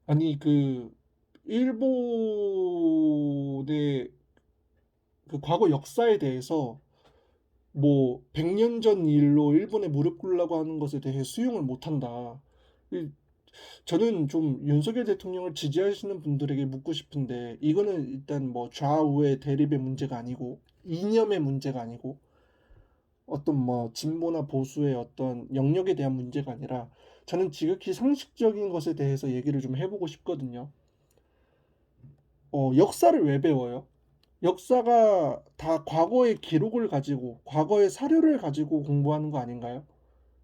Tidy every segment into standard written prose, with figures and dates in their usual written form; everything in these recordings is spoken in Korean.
아니 일본의 그 과거 역사에 대해서 뭐 100년 전 일로 일본에 무릎 꿇으려고 하는 것에 대해 수용을 못한다. 이- 저는 좀 윤석열 대통령을 지지하시는 분들에게 묻고 싶은데, 이거는 일단 뭐 좌우의 대립의 문제가 아니고 이념의 문제가 아니고 어떤 뭐 진보나 보수의 어떤 영역에 대한 문제가 아니라, 저는 지극히 상식적인 것에 대해서 얘기를 좀 해보고 싶거든요. 역사를 왜 배워요? 역사가 다 과거의 기록을 가지고, 과거의 사료를 가지고 공부하는 거 아닌가요?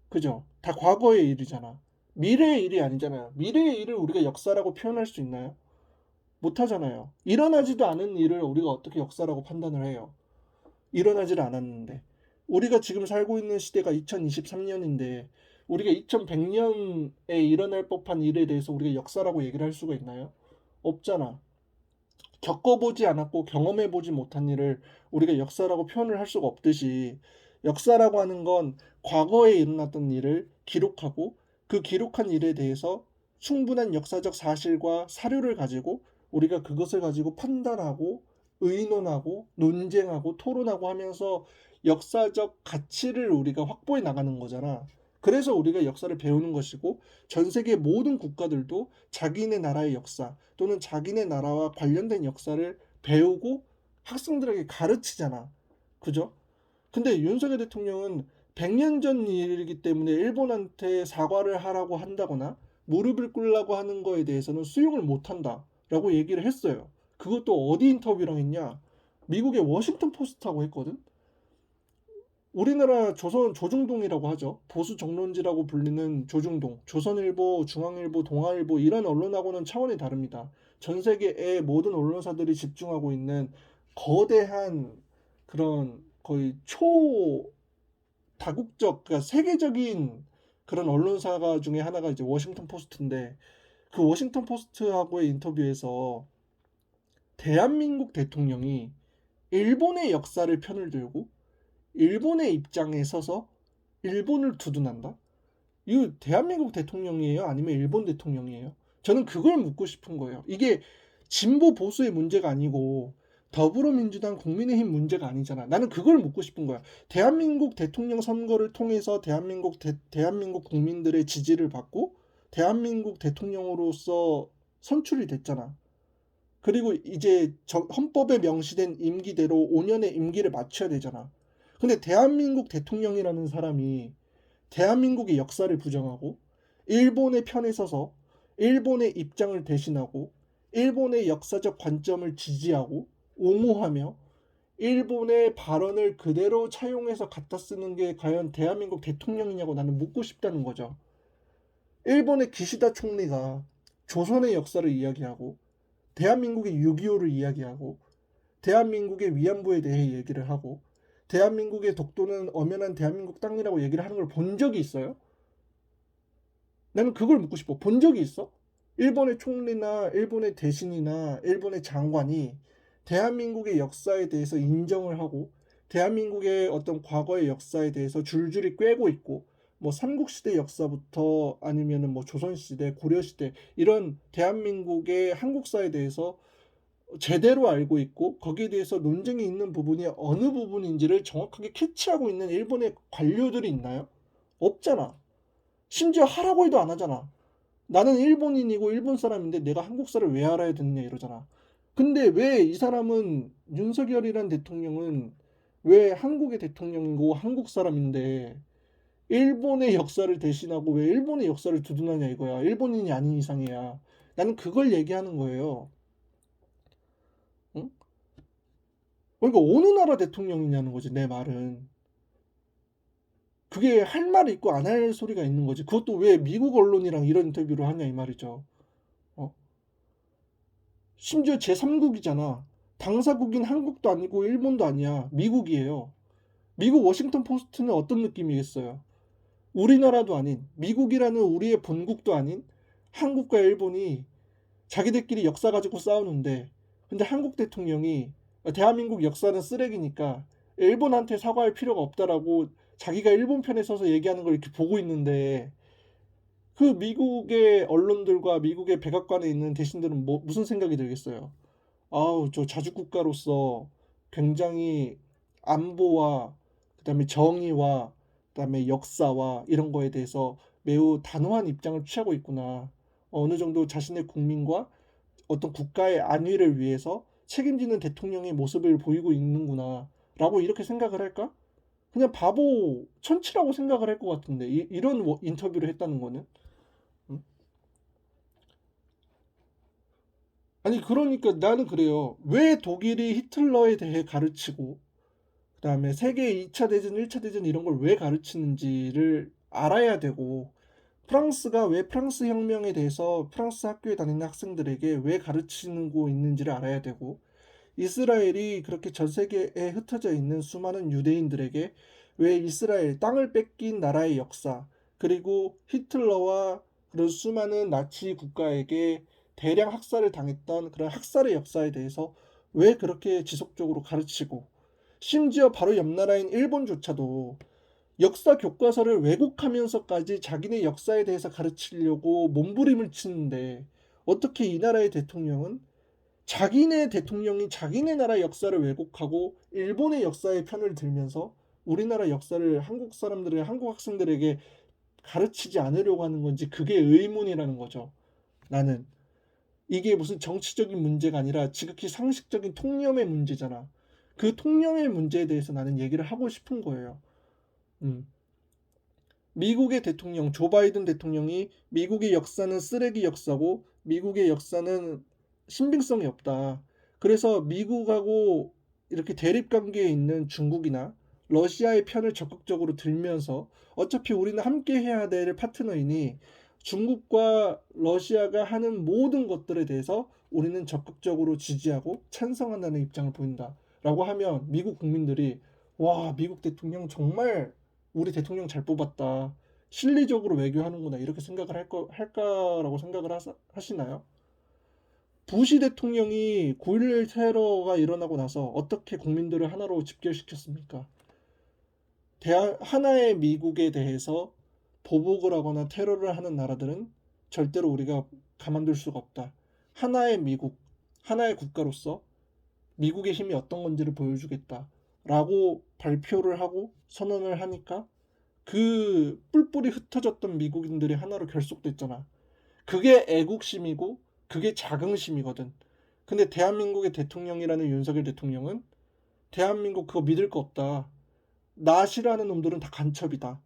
그죠? 다 과거의 일이잖아. 미래의 일이 아니잖아요. 미래의 일을 우리가 역사라고 표현할 수 있나요? 못하잖아요. 일어나지도 않은 일을 우리가 어떻게 역사라고 판단을 해요? 일어나지를 않았는데. 우리가 지금 살고 있는 시대가 2023년인데, 우리가 2100년에 일어날 법한 일에 대해서 우리가 역사라고 얘기를 할 수가 있나요? 없잖아. 겪어보지 않았고 경험해보지 못한 일을 우리가 역사라고 표현을 할 수가 없듯이, 역사라고 하는 건 과거에 일어났던 일을 기록하고, 그 기록한 일에 대해서 충분한 역사적 사실과 사료를 가지고 우리가 그것을 가지고 판단하고 의논하고 논쟁하고 토론하고 하면서 역사적 가치를 우리가 확보해 나가는 거잖아. 그래서 우리가 역사를 배우는 것이고, 전 세계 모든 국가들도 자기네 나라의 역사 또는 자기네 나라와 관련된 역사를 배우고 학생들에게 가르치잖아. 그죠? 근데 윤석열 대통령은 100년 전 일이기 때문에 일본한테 사과를 하라고 한다거나 무릎을 꿇으라고 하는 거에 대해서는 수용을 못한다 라고 얘기를 했어요. 그것도 어디 인터뷰랑 했냐? 미국의 워싱턴 포스트하고 했거든. 우리나라 조선 조중동이라고 하죠. 보수 정론지라고 불리는 조중동, 조선일보, 중앙일보, 동아일보, 이런 언론하고는 차원이 다릅니다. 전 세계의 모든 언론사들이 집중하고 있는 거대한 그런 거의 다국적, 그러니까 세계적인 그런 언론사가 중에 하나가 이제 워싱턴 포스트인데, 그 워싱턴 포스트하고의 인터뷰에서 대한민국 대통령이 일본의 역사를 편을 들고 일본의 입장에 서서 일본을 두둔한다? 이거 대한민국 대통령이에요? 아니면 일본 대통령이에요? 저는 그걸 묻고 싶은 거예요. 이게 진보 보수의 문제가 아니고 더불어민주당 국민의힘 문제가 아니잖아. 나는 그걸 묻고 싶은 거야. 대한민국 대통령 선거를 통해서 대한민국 국민들의 지지를 받고 대한민국 대통령으로서 선출이 됐잖아. 그리고 이제 헌법에 명시된 임기대로 5년의 임기를 마쳐야 되잖아. 근데 대한민국 대통령이라는 사람이 대한민국의 역사를 부정하고 일본의 편에 서서 일본의 입장을 대신하고 일본의 역사적 관점을 지지하고 옹호하며 일본의 발언을 그대로 차용해서 갖다 쓰는 게 과연 대한민국 대통령이냐고 나는 묻고 싶다는 거죠. 일본의 기시다 총리가 조선의 역사를 이야기하고 대한민국의 6.25를 이야기하고 대한민국의 위안부에 대해 얘기를 하고 대한민국의 독도는 엄연한 대한민국 땅이라고 얘기를 하는 걸 본 적이 있어요? 나는 그걸 묻고 싶어. 본 적이 있어? 일본의 총리나 일본의 대신이나 일본의 장관이 대한민국의 역사에 대해서 인정을 하고 대한민국의 어떤 과거의 역사에 대해서 줄줄이 꿰고 있고, 뭐 삼국시대 역사부터 아니면은 뭐 조선시대, 고려시대 이런 대한민국의 한국사에 대해서 제대로 알고 있고 거기에 대해서 논쟁이 있는 부분이 어느 부분인지를 정확하게 캐치하고 있는 일본의 관료들이 있나요? 없잖아. 심지어 하라고 해도 안 하잖아. 나는 일본인이고 일본 사람인데 내가 한국사를 왜 알아야 되느냐 이러잖아. 근데 왜 이 사람은, 윤석열이란 대통령은 왜 한국의 대통령이고 한국 사람인데 일본의 역사를 대신하고 왜 일본의 역사를 두둔하냐 이거야. 일본인이 아닌 이상이야. 나는 그걸 얘기하는 거예요. 응? 그러니까 어느 나라 대통령이냐는 거지, 내 말은. 그게 할 말이 있고 안 할 소리가 있는 거지. 그것도 왜 미국 언론이랑 이런 인터뷰를 하냐 이 말이죠. 어? 심지어 제3국이잖아. 당사국인 한국도 아니고 일본도 아니야. 미국이에요. 미국 워싱턴 포스트는 어떤 느낌이겠어요? 우리나라도 아닌, 미국이라는 우리의 본국도 아닌 한국과 일본이 자기들끼리 역사 가지고 싸우는데, 근데 한국 대통령이 대한민국 역사는 쓰레기니까 일본한테 사과할 필요가 없다라고 자기가 일본 편에 서서 얘기하는 걸 이렇게 보고 있는데, 그 미국의 언론들과 미국의 백악관에 있는 대신들은 무슨 생각이 들겠어요? 아우, 저 자주국가로서 굉장히 안보와 그다음에 정의와 그다음에 역사와 이런 거에 대해서 매우 단호한 입장을 취하고 있구나. 어느 정도 자신의 국민과 어떤 국가의 안위를 위해서 책임지는 대통령의 모습을 보이고 있는구나라고 이렇게 생각을 할까? 그냥 바보 천치라고 생각을 할 것 같은데 이런 인터뷰를 했다는 거는. 응? 아니 그러니까 나는 그래요. 왜 독일이 히틀러에 대해 가르치고 그다음에 세계 2차 대전, 1차 대전 이런 걸 왜 가르치는지를 알아야 되고 프랑스가 왜 프랑스 혁명에 대해서 프랑스 학교에 다니는 학생들에게 왜 가르치고 있는지를 알아야 되고 이스라엘이 그렇게 전 세계에 흩어져 있는 수많은 유대인들에게 왜 이스라엘 땅을 뺏긴 나라의 역사 그리고 히틀러와 그런 수많은 나치 국가에게 대량 학살을 당했던 그런 학살의 역사에 대해서 왜 그렇게 지속적으로 가르치고 심지어 바로 옆 나라인 일본조차도 역사 교과서를 왜곡하면서까지 자기네 역사에 대해서 가르치려고 몸부림을 치는데 어떻게 이 나라의 대통령은 자기네 대통령이 자기네 나라 역사를 왜곡하고 일본의 역사의 편을 들면서 우리나라 역사를 한국 사람들의 한국 학생들에게 가르치지 않으려고 하는 건지 그게 의문이라는 거죠. 나는 이게 무슨 정치적인 문제가 아니라 지극히 상식적인 통념의 문제잖아. 그 통념의 문제에 대해서 나는 얘기를 하고 싶은 거예요. 음. 미국의 대통령 조 바이든 대통령이 미국의 역사는 쓰레기 역사고 미국의 역사는 신빙성이 없다. 그래서 미국하고 이렇게 대립 관계에 있는 중국이나 러시아의 편을 적극적으로 들면서 어차피 우리는 함께 해야 될 파트너이니 중국과 러시아가 하는 모든 것들에 대해서 우리는 적극적으로 지지하고 찬성한다는 입장을 보인다. 라고 하면 미국 국민들이 와, 미국 대통령 정말 우리 대통령 잘 뽑았다. 실리적으로 외교하는구나. 이렇게 생각을 할까라고 생각을 하시나요? 부시 대통령이 9.11 테러가 일어나고 나서 어떻게 국민들을 하나로 집결시켰습니까? 하나의 미국에 대해서 보복을 하거나 테러를 하는 나라들은 절대로 우리가 가만둘 수가 없다. 하나의 미국, 하나의 국가로서 미국의 힘이 어떤 건지를 보여주겠다. 라고 발표를 하고 선언을 하니까 그 뿔뿔이 흩어졌던 미국인들이 하나로 결속됐잖아. 그게 애국심이고 그게 자긍심이거든. 근데 대한민국의 대통령이라는 윤석열 대통령은 대한민국 그거 믿을 거 없다. 나 싫어하는 놈들은 다 간첩이다.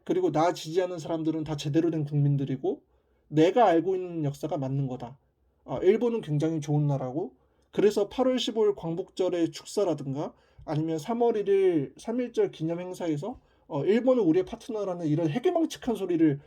그리고 나 지지하는 사람들은 다 제대로 된 국민들이고 내가 알고 있는 역사가 맞는 거다. 일본은 굉장히 좋은 나라고 그래서 8월 15일 광복절의 축사라든가 아니면 3월 1일 3.1절 기념 행사에서 일본은 우리의 파트너라는 이런 해괴망측한 소리를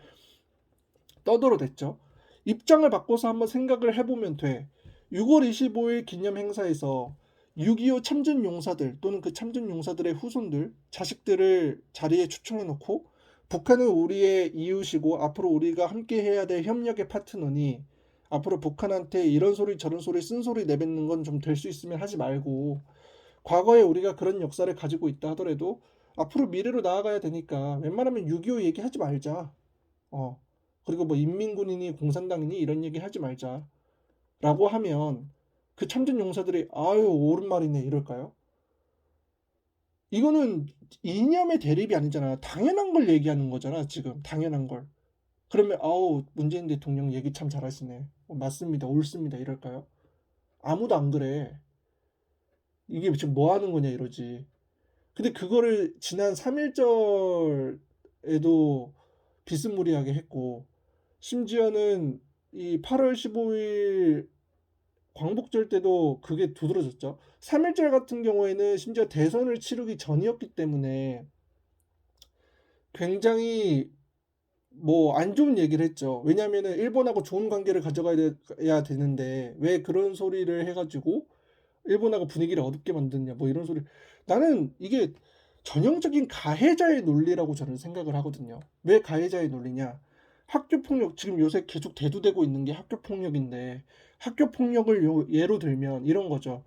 떠들어댔죠. 입장을 바꿔서 한번 생각을 해보면 돼. 6월 25일 기념 행사에서 6.25 참전 용사들 또는 그 참전 용사들의 후손들, 자식들을 자리에 초청해놓고 북한은 우리의 이웃이고 앞으로 우리가 함께 해야 될 협력의 파트너니 앞으로 북한한테 이런 소리 저런 소리 쓴소리 내뱉는 건 좀 될 수 있으면 하지 말고 과거에 우리가 그런 역사를 가지고 있다 하더라도 앞으로 미래로 나아가야 되니까 웬만하면 6.25 얘기하지 말자. 어. 그리고 뭐 인민군이니 공산당이니 이런 얘기 하지 말자. 라고 하면 그 참전 용사들이 아유 옳은 말이네 이럴까요? 이거는 이념의 대립이 아니잖아. 당연한 걸 얘기하는 거잖아. 지금 당연한 걸. 그러면 아우 문재인 대통령 얘기 참 잘하시네. 맞습니다. 옳습니다. 이럴까요? 아무도 안 그래. 이게 지금 뭐 하는 거냐 이러지. 근데 그거를 지난 3.1절에도 비스무리하게 했고 심지어는 이 8월 15일 광복절 때도 그게 두드러졌죠. 3.1절 같은 경우에는 심지어 대선을 치르기 전이었기 때문에 굉장히 뭐 안 좋은 얘기를 했죠. 왜냐하면은 일본하고 좋은 관계를 가져가야 되는데 왜 그런 소리를 해가지고 일본하고 분위기를 어둡게 만드냐 뭐 이런 소리. 나는 이게 전형적인 가해자의 논리라고 저는 생각을 하거든요. 왜 가해자의 논리냐? 학교 폭력 지금 요새 계속 대두되고 있는 게 학교 폭력인데 학교 폭력을 예로 들면 이런 거죠.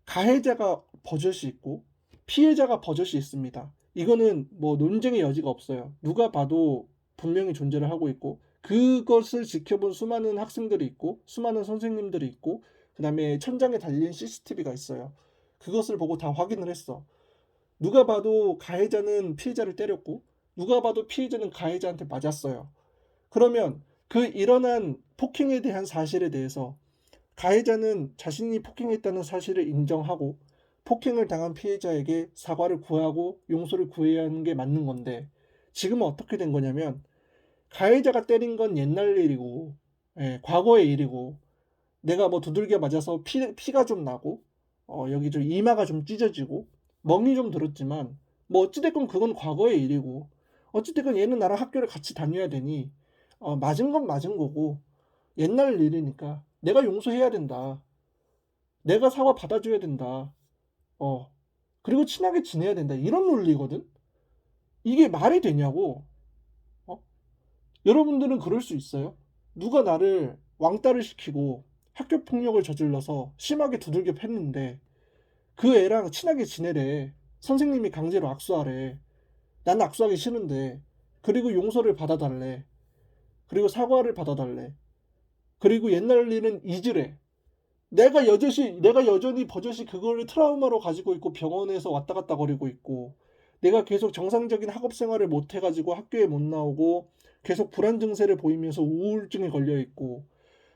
가해자가 버젓이 있고 피해자가 버젓이 있습니다. 이거는 뭐 논쟁의 여지가 없어요. 누가 봐도 분명히 존재를 하고 있고 그것을 지켜본 수많은 학생들이 있고 수많은 선생님들이 있고 그다음에 천장에 달린 CCTV가 있어요. 그것을 보고 다 확인을 했어. 누가 봐도 가해자는 피해자를 때렸고 누가 봐도 피해자는 가해자한테 맞았어요. 그러면 그 일어난 폭행에 대한 사실에 대해서 가해자는 자신이 폭행했다는 사실을 인정하고 폭행을 당한 피해자에게 사과를 구하고 용서를 구해야 하는 게 맞는 건데 지금은 어떻게 된 거냐면 가해자가 때린 건 옛날 일이고 과거의 일이고 내가 뭐 두들겨 맞아서 피가 좀 나고 여기 좀 이마가 좀 찢어지고 멍이 좀 들었지만 뭐 어찌됐건 그건 과거의 일이고 어찌됐건 얘는 나랑 학교를 같이 다녀야 되니 맞은 건 맞은 거고 옛날 일이니까 내가 용서해야 된다. 내가 사과 받아줘야 된다. 어 그리고 친하게 지내야 된다. 이런 논리거든. 이게 말이 되냐고. 어? 여러분들은 그럴 수 있어요? 누가 나를 왕따를 시키고 학교 폭력을 저질러서 심하게 두들겨 팼는데 그 애랑 친하게 지내래. 선생님이 강제로 악수하래. 난 악수하기 싫은데. 그리고 용서를 받아달래. 그리고 사과를 받아달래. 그리고 옛날 일은 잊으래. 내가 여전히 버젓이 그거를 트라우마로 가지고 있고 병원에서 왔다 갔다 거리고 있고 내가 계속 정상적인 학업 생활을 못 해가지고 학교에 못 나오고 계속 불안 증세를 보이면서 우울증에 걸려 있고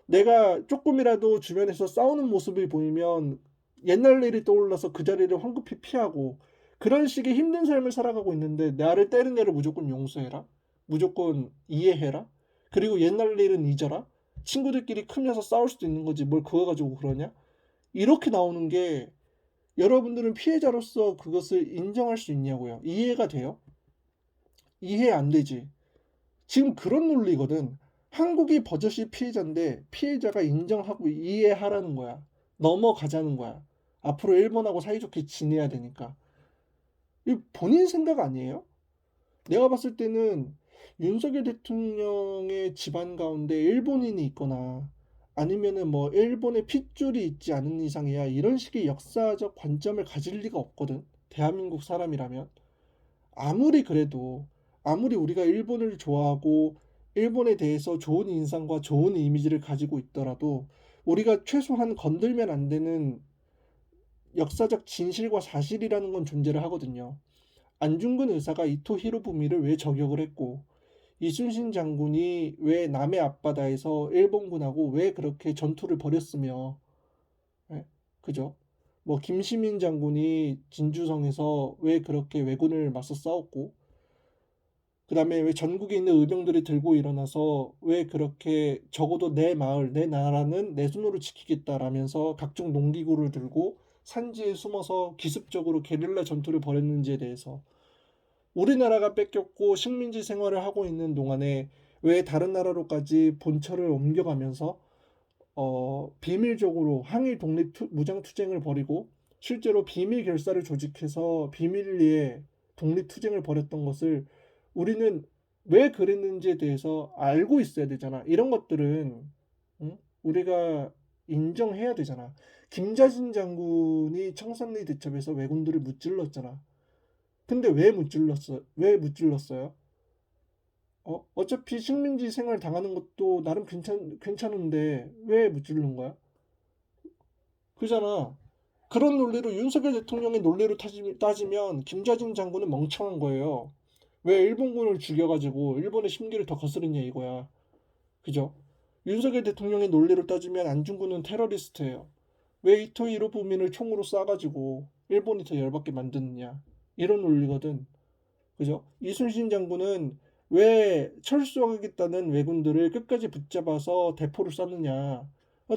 내가 조금이라도 주변에서 싸우는 모습을 보이면 옛날 일이 떠올라서 그 자리를 황급히 피하고 그런 식의 힘든 삶을 살아가고 있는데 나를 때린 애를 무조건 용서해라. 무조건 이해해라. 그리고 옛날 일은 잊어라. 친구들끼리 크면서 싸울 수도 있는 거지 뭘 그거 가지고 그러냐? 이렇게 나오는 게 여러분들은 피해자로서 그것을 인정할 수 있냐고요. 이해가 돼요? 이해 안 되지. 지금 그런 논리거든. 한국이 버젓이 피해자인데 피해자가 인정하고 이해하라는 거야. 넘어가자는 거야. 앞으로 일본하고 사이좋게 지내야 되니까. 이 본인 생각 아니에요? 내가 봤을 때는 윤석열 대통령의 집안 가운데 일본인이 있거나 아니면은 뭐 일본의 핏줄이 있지 않은 이상이야 이런 식의 역사적 관점을 가질 리가 없거든. 대한민국 사람이라면. 아무리 그래도 아무리 우리가 일본을 좋아하고 일본에 대해서 좋은 인상과 좋은 이미지를 가지고 있더라도 우리가 최소한 건들면 안 되는 역사적 진실과 사실이라는 건 존재를 하거든요. 안중근 의사가 이토 히로부미를 왜 저격을 했고 이순신 장군이 왜 남해 앞바다에서 일본군하고 왜 그렇게 전투를 벌였으며 예? 그죠? 뭐 김시민 장군이 진주성에서 왜 그렇게 왜군을 맞서 싸웠고 그 다음에 왜 전국에 있는 의병들이 들고 일어나서 왜 그렇게 적어도 내 마을, 내 나라는 내 손으로 지키겠다라면서 각종 농기구를 들고 산지에 숨어서 기습적으로 게릴라 전투를 벌였는지에 대해서 우리나라가 뺏겼고 식민지 생활을 하고 있는 동안에 왜 다른 나라로까지 본처를 옮겨가면서 비밀적으로 항일 독립 무장 투쟁을 벌이고 실제로 비밀 결사를 조직해서 비밀리에 독립 투쟁을 벌였던 것을 우리는 왜 그랬는지에 대해서 알고 있어야 되잖아. 이런 것들은 응? 우리가 인정해야 되잖아. 김자진 장군이 청산리 대첩에서 왜군들을 무찔렀잖아. 근데 왜 무찔렀어? 왜 무찔렀어요? 어차피 식민지 생활 당하는 것도 나름 괜찮은데 왜 무찔른 거야? 그잖아. 그런 논리로 윤석열 대통령의 논리로 따지면 김자진 장군은 멍청한 거예요. 왜 일본군을 죽여가지고 일본의 심기를 더 거스르냐 이거야. 그죠? 윤석열 대통령의 논리로 따지면 안중근은 테러리스트예요. 왜 이토 히로부미를 총으로 쏴가지고 일본이 더 열받게 만드느냐. 이런 논리거든. 그죠? 이순신 장군은 왜 철수하겠다는 왜군들을 끝까지 붙잡아서 대포를 쐈느냐.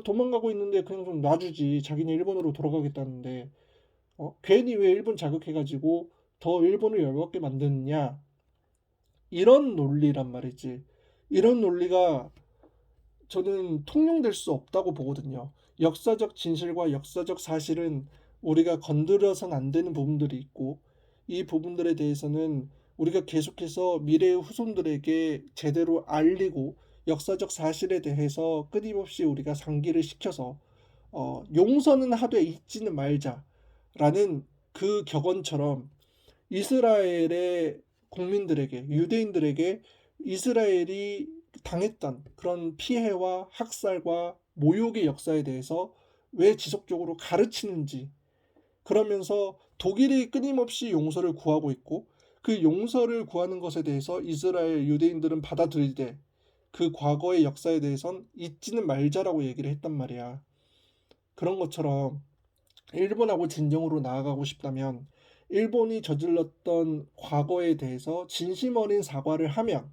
도망가고 있는데 그냥 좀 놔주지. 자기는 일본으로 돌아가겠다는데. 괜히 왜 일본 자극해가지고 더 일본을 열받게 만드느냐. 이런 논리란 말이지. 이런 논리가 저는 통용될 수 없다고 보거든요. 역사적 진실과 역사적 사실은 우리가 건드려선 안 되는 부분들이 있고 이 부분들에 대해서는 우리가 계속해서 미래의 후손들에게 제대로 알리고 역사적 사실에 대해서 끊임없이 우리가 상기를 시켜서 용서는 하되 잊지는 말자라는 그 격언처럼 이스라엘의 국민들에게 유대인들에게 이스라엘이 당했던 그런 피해와 학살과 모욕의 역사에 대해서 왜 지속적으로 가르치는지, 그러면서 독일이 끊임없이 용서를 구하고 있고 그 용서를 구하는 것에 대해서 이스라엘 유대인들은 받아들이되 그 과거의 역사에 대해선 잊지는 말자라고 얘기를 했단 말이야. 그런 것처럼 일본하고 진정으로 나아가고 싶다면 일본이 저질렀던 과거에 대해서 진심 어린 사과를 하면,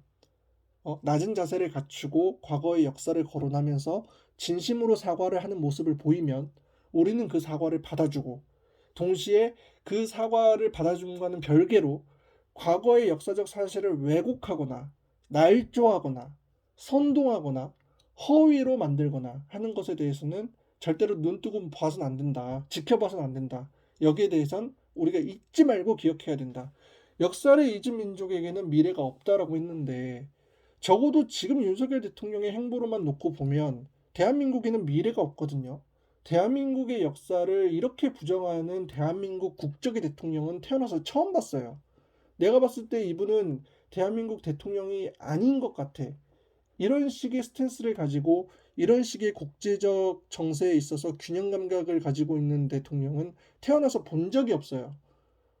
낮은 자세를 갖추고 과거의 역사를 거론하면서 진심으로 사과를 하는 모습을 보이면 우리는 그 사과를 받아주고, 동시에 그 사과를 받아줌과는 별개로 과거의 역사적 사실을 왜곡하거나 날조하거나 선동하거나 허위로 만들거나 하는 것에 대해서는 절대로 눈뜨고 봐서는 안 된다. 지켜봐서는 안 된다. 여기에 대해선 우리가 잊지 말고 기억해야 된다. 역사를 잊은 민족에게는 미래가 없다라고 했는데, 적어도 지금 윤석열 대통령의 행보로만 놓고 보면 대한민국에는 미래가 없거든요. 대한민국의 역사를 이렇게 부정하는 대한민국 국적의 대통령은 태어나서 처음 봤어요. 내가 봤을 때 이분은 대한민국 대통령이 아닌 것 같아. 이런 식의 스탠스를 가지고 이런 식의 국제적 정세에 있어서 균형 감각을 가지고 있는 대통령은 태어나서 본 적이 없어요.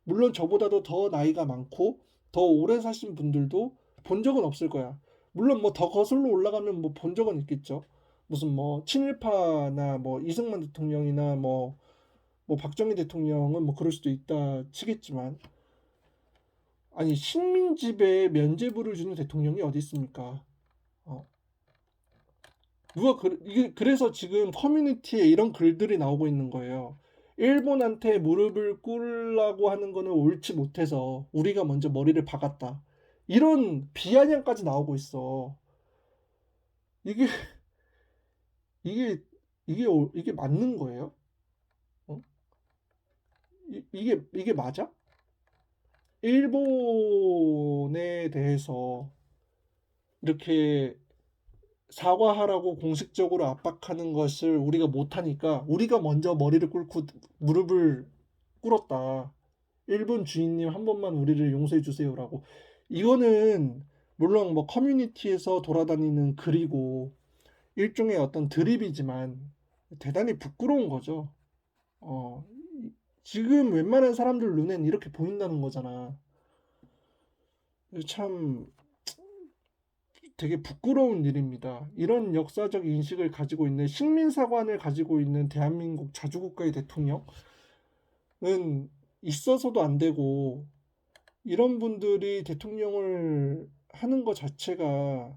물론 저보다도 더 나이가 많고 더 오래 사신 분들도 본 적은 없을 거야. 물론 뭐 더 거슬러 올라가면 뭐 본 적은 있겠죠. 무슨 뭐 친일파나 뭐 이승만 대통령이나 뭐 박정희 대통령은 뭐 그럴 수도 있다 치겠지만, 아니 식민지배에 면죄부를 주는 대통령이 어디 있습니까? 어. 이게 그래서 지금 커뮤니티에 이런 글들이 나오고 있는 거예요. 일본한테 무릎을 꿇으려고 하는 거는 옳지 못해서 우리가 먼저 머리를 박았다. 이런 비아냥까지 나오고 있어. 이게 이게 이게 맞는 거예요? 어? 이게 맞아? 일본에 대해서 이렇게 사과하라고 공식적으로 압박하는 것을 우리가 못하니까 우리가 먼저 머리를 꿇고 무릎을 꿇었다. 일본 주인님 한 번만 우리를 용서해 주세요라고. 이거는 물론 뭐 커뮤니티에서 돌아다니는 글이고 일종의 어떤 드립이지만 대단히 부끄러운 거죠. 어, 지금 웬만한 사람들 눈엔 이렇게 보인다는 거잖아. 참 되게 부끄러운 일입니다. 이런 역사적 인식을 가지고 있는 식민사관을 가지고 있는 대한민국 자주국가의 대통령은 있어서도 안 되고, 이런 분들이 대통령을 하는 것 자체가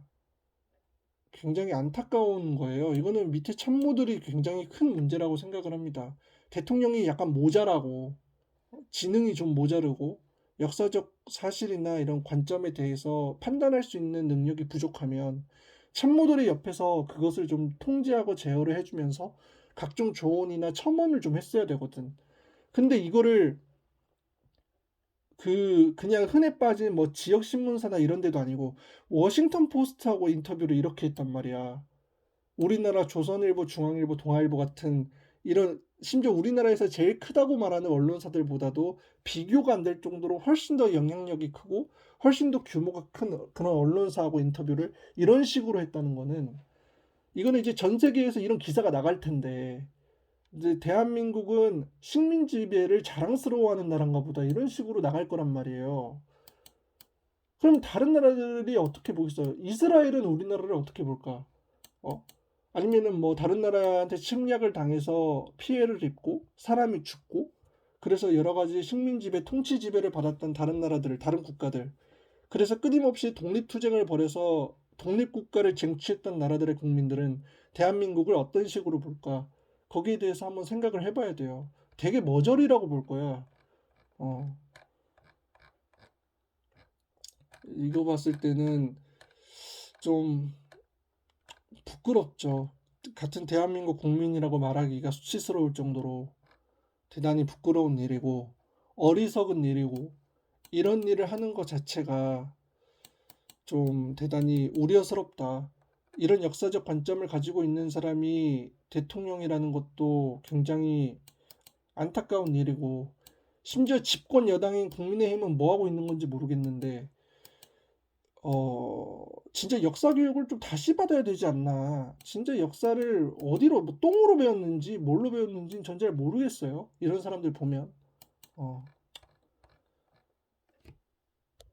굉장히 안타까운 거예요. 이거는 밑에 참모들이 굉장히 큰 문제라고 생각을 합니다. 대통령이 약간 모자라고, 지능이 좀 모자르고, 역사적 사실이나 이런 관점에 대해서 판단할 수 있는 능력이 부족하면 참모들이 옆에서 그것을 좀 통제하고 제어를 해주면서 각종 조언이나 첨언을 좀 했어야 되거든. 근데 이거를 그냥 흔해 빠진 뭐 지역 신문사나 이런 데도 아니고 워싱턴 포스트하고 인터뷰를 이렇게 했단 말이야. 우리나라 조선일보, 중앙일보, 동아일보 같은 이런, 심지어 우리나라에서 제일 크다고 말하는 언론사들보다도 비교가 안 될 정도로 훨씬 더 영향력이 크고 훨씬 더 규모가 큰 그런 언론사하고 인터뷰를 이런 식으로 했다는 거는, 이거는 이제 전 세계에서 이런 기사가 나갈 텐데, 이제 대한민국은 식민 지배를 자랑스러워하는 나라인가 보다 이런 식으로 나갈 거란 말이에요. 그럼 다른 나라들이 어떻게 보겠어요? 이스라엘은 우리나라를 어떻게 볼까? 어? 아니면은 뭐 다른 나라한테 침략을 당해서 피해를 입고 사람이 죽고 그래서 여러 가지 식민 지배, 통치 지배를 받았던 다른 나라들, 다른 국가들. 그래서 끊임없이 독립투쟁을 벌여서 독립국가를 쟁취했던 나라들의 국민들은 대한민국을 어떤 식으로 볼까? 거기에 대해서 한번 생각을 해봐야 돼요. 되게 머저리라고 볼 거야. 어, 이거 봤을 때는 좀 부끄럽죠. 같은 대한민국 국민이라고 말하기가 수치스러울 정도로 대단히 부끄러운 일이고 어리석은 일이고, 이런 일을 하는 것 자체가 좀 대단히 우려스럽다. 이런 역사적 관점을 가지고 있는 사람이 대통령이라는 것도 굉장히 안타까운 일이고, 심지어 집권 여당인 국민의힘은 뭐 하고 있는 건지 모르겠는데 진짜 역사 교육을 좀 다시 받아야 되지 않나. 진짜 역사를 어디로 뭐 똥으로 배웠는지 뭘로 배웠는지는 전 잘 모르겠어요, 이런 사람들 보면. 어.